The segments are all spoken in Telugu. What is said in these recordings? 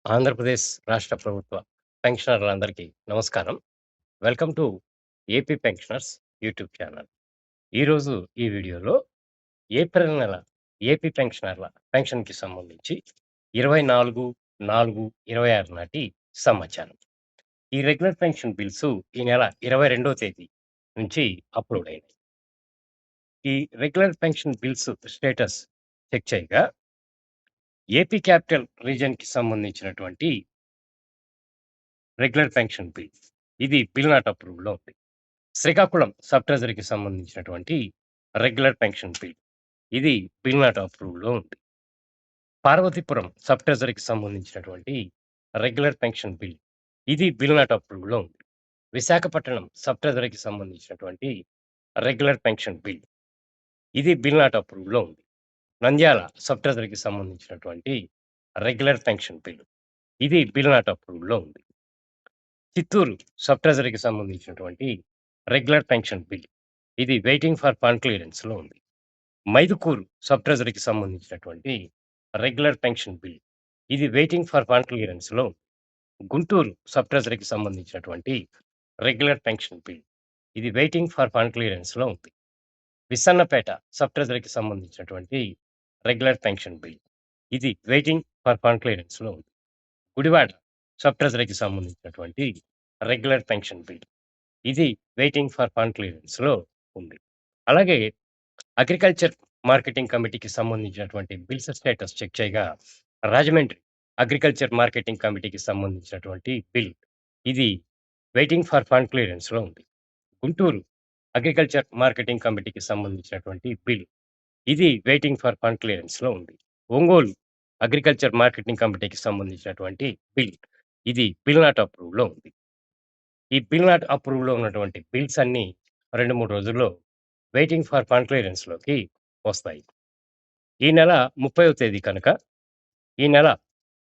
ఆంధ్రప్రదేశ్ రాష్ట్ర ప్రభుత్వ పెన్షనర్లందరికీ నమస్కారం. Welcome to AP pensioners YouTube channel. ఈరోజు ఈ వీడియోలో ఏప్రిల్ నెల ఏపీ పెన్షనర్ల పెన్షన్‌కి సంబంధించి 24/4/26 నాటి సమాచారం. ఈ రెగ్యులర్ పెన్షన్ బిల్సు ఈ నెల 22వ తేదీ నుంచి అప్లోడ్ అయినాయి. ఈ regular pension bills status check చేయగా ఏపీ క్యాపిటల్ రీజియన్‌కి సంబంధించినటువంటి రెగ్యులర్ పెన్షన్ బిల్. ఇది బిల్ నాట్ అప్రూవ్డ్‌లో ఉంది. శ్రీకాకుళం సబ్ ట్రెజరీకి సంబంధించినటువంటి రెగ్యులర్ పెన్షన్ బిల్. ఇది బిల్ నాట్ అప్రూవ్డ్‌లో ఉంది. పార్వతీపురం సబ్ ట్రెజరీకి సంబంధించినటువంటి రెగ్యులర్ పెన్షన్ బిల్. ఇది బిల్ నాట్ అప్రూవ్డ్‌లో ఉంది. విశాఖపట్నం సబ్ ట్రెజరీకి సంబంధించినటువంటి రెగ్యులర్ పెన్షన్ బిల్. ఇది బిల్ నాట్ అప్రూవ్డ్‌లో ఉంది. నంద్యాల సబ్ ట్రెజరీకి సంబంధించినటువంటి రెగ్యులర్ పెన్షన్ బిల్. ఇది బిల్ నాట్ అప్రూవ్డ్‌లో ఉంది. చిత్తూరు సబ్ ట్రెజరీకి సంబంధించినటువంటి రెగ్యులర్ పెన్షన్ బిల్. ఇది వెయిటింగ్ ఫర్ ఫండ్ క్లియరెన్స్‌లో ఉంది. మైదుకూరు సబ్ ట్రెజరీకి సంబంధించినటువంటి రెగ్యులర్ పెన్షన్ బిల్. ఇది వెయిటింగ్ ఫర్ ఫండ్ క్లియరెన్స్‌లో ఉంది. గుంటూరు సబ్ ట్రెజరీకి సంబంధించినటువంటి రెగ్యులర్ పెన్షన్ బిల్. ఇది వెయిటింగ్ ఫర్ ఫండ్ క్లియరెన్స్‌లో ఉంది. విస్సన్నపేట సబ్ ట్రెజరీకి సంబంధించినటువంటి రెగ్యులర్ పెన్షన్ బిల్. ఇది వెయిటింగ్ ఫర్ ఫండ్ క్లియరెన్స్‌లో ఉంది. గుడివాడ సబ్ ట్రెజరీకి సంబంధించినటువంటి రెగ్యులర్ పెన్షన్ బిల్. ఇది వెయిటింగ్ ఫర్ ఫండ్ క్లియరెన్స్‌లో ఉంది. అలాగే అగ్రికల్చర్ మార్కెటింగ్ కమిటీకి సంబంధించినటువంటి బిల్స్ స్టేటస్ చెక్ చేయగా రాజమండ్రి అగ్రికల్చర్ మార్కెటింగ్ కమిటీకి సంబంధించినటువంటి బిల్. ఇది వెయిటింగ్ ఫర్ ఫండ్ క్లియరెన్స్‌లో ఉంది. గుంటూరు అగ్రికల్చర్ మార్కెటింగ్ కమిటీకి సంబంధించినటువంటి బిల్. ఇది వెయిటింగ్ ఫర్ ఫండ్ క్లియరెన్స్‌లో ఉంది. ఒంగోలు అగ్రికల్చర్ మార్కెటింగ్ కమిటీకి సంబంధించినటువంటి బిల్. ఇది బిల్ నాట్ అప్రూవ్డ్‌లో ఉంది. ఈ బిల్ నాట్ అప్రూవ్డ్‌లో ఉన్నటువంటి బిల్స్ అన్నీ 2, 3 రోజుల్లో వెయిటింగ్ ఫర్ ఫండ్ క్లియరెన్స్‌లోకి వస్తాయి. ఈ నెల 30వ తేదీ కనుక ఈ నెల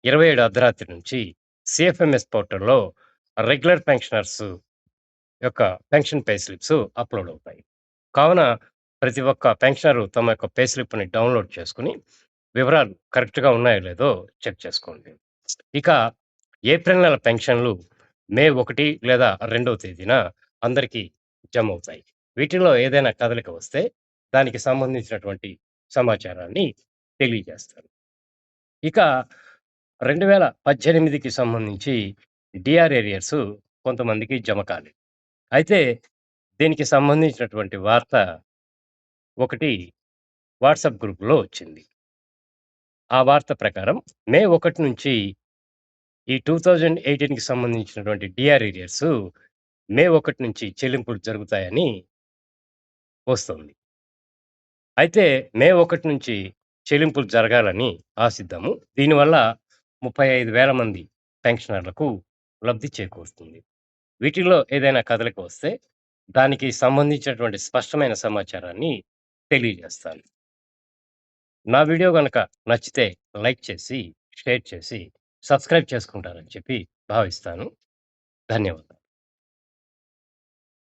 27 అర్ధరాత్రి నుంచి సీఎఫ్ఎంఎస్ పోర్టల్‌లో రెగ్యులర్ పెన్షనర్స్ యొక్క పెన్షన్ పే స్లిప్స్ అప్‌లోడ్ అవుతాయి. కావున ప్రతి ఒక్క పెన్షనరు తమ యొక్క పే స్లిప్‌ని డౌన్‌లోడ్ చేసుకొని వివరాలు కరెక్ట్‌గా ఉన్నాయో లేదో చెక్ చేసుకోండి. ఇక ఏప్రిల్ నెల పెన్షన్‌లు మే 1 లేదా 2వ తేదీన అందరికీ జమవుతాయి. వీటిలో ఏదైనా కదలిక వస్తే దానికి సంబంధించినటువంటి సమాచారాన్ని తెలియజేస్తాను. ఇక 2018కి సంబంధించి డీఆర్ ఏరియర్స్ కొంతమందికి జమ కాలేదు. అయితే దీనికి సంబంధించినటువంటి వార్త ఒకటి వాట్సాప్ గ్రూప్‌లో వచ్చింది. ఆ వార్త ప్రకారం మే 1 నుంచి ఈ 2018కి సంబంధించినటువంటి డీఆర్ ఏరియర్స్ మే 1 నుంచి చెల్లింపులు జరుగుతాయని వస్తుంది. అయితే మే 1 నుంచి చెల్లింపులు జరగాలని ఆశిద్దాము. దీనివల్ల 35,000 మంది పెన్షనర్లకు లబ్ధి చేకూరుతుంది. వీటిల్లో ఏదైనా కదలిక వస్తే దానికి సంబంధించినటువంటి స్పష్టమైన సమాచారాన్ని తెలియజేస్తాను. నా వీడియో గనక నచ్చితే లైక్ చేసి, షేర్ చేసి, సబ్స్క్రైబ్ చేసుకుంటారని చెప్పి భావిస్తాను. ధన్యవాదాలు.